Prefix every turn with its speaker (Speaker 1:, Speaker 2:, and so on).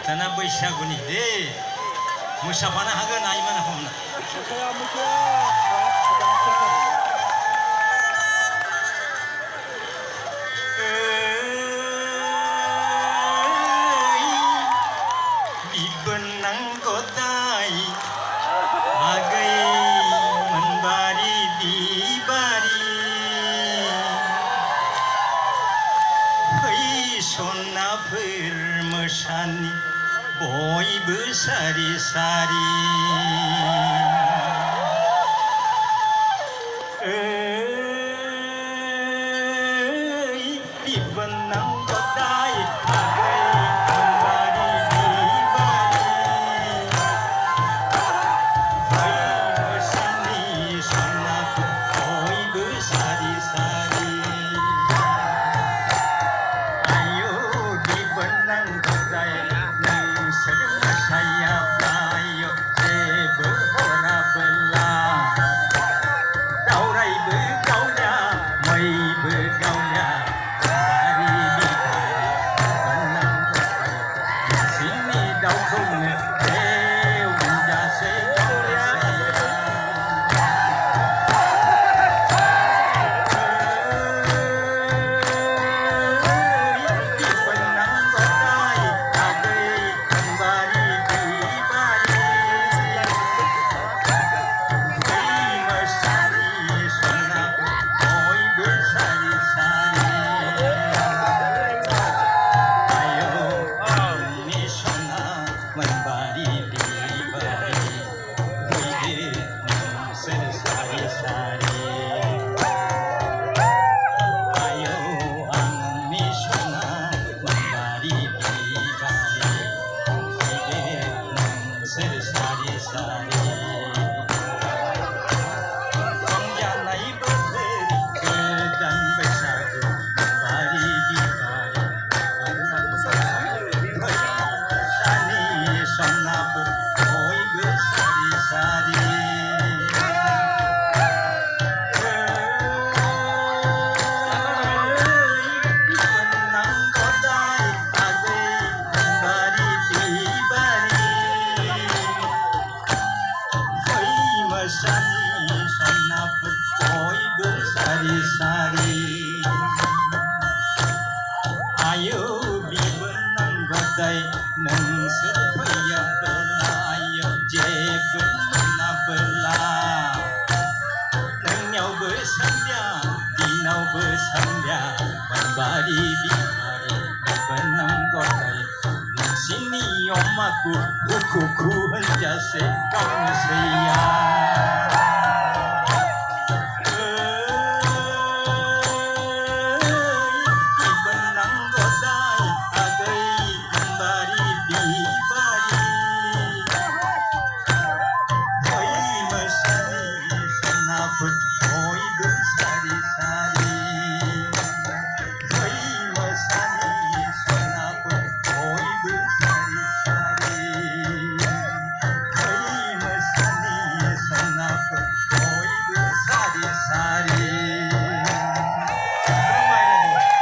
Speaker 1: दाना बैसागुनि दे मोसाफानो हागोन आइमोना हमना बिबोनां गदाय आगै मोनबारि बिबारि फै सनाफोर मोसानि बयबो सारि सारि बिबोनां गदाय आगै मोनबारि बिबारि फै मोसानि सनाफोर बयबो सारि सारि आयौ बिबोनां गदाय नोंसोर मोसायाब्लायो जेबो हराबोला दावरायबो गावल्या मैबो गावल्या बारि बिबारि बिबोनां गदाय नोंसिनि दाउखौनो देवजासै बिबोनां गदाय आगै मोनबारि बिबारि फै मोसानि सनाफोर बयबो सारि सारि आयौ आंनि सना मोनबारि बिबारि फैदो नोंसोर सारि सारि आयौ आंनि सना मोनबारि बिबारि फैदो नोंसोर सारि सारि रंजानाय बोथोर गोदान बैसागु बारि बिबारि मोसानि सनाफोर बयबो सारि सारि बिबोनां गदाय आगै मोनबारि बिबारि फै मोसानि सनाफोर बयबो सारि सारि आयौ बिबोनां गदाय नोंसोर फैयाबोला आयौ जेबो मोनाबोला नोंनियावबो सानदिया दिनावबो सानदिया मोनबारि बिबारि बिबोनां गदाय नोंसिनि अमाखौ हुखुखु होनजासे गावनोसैया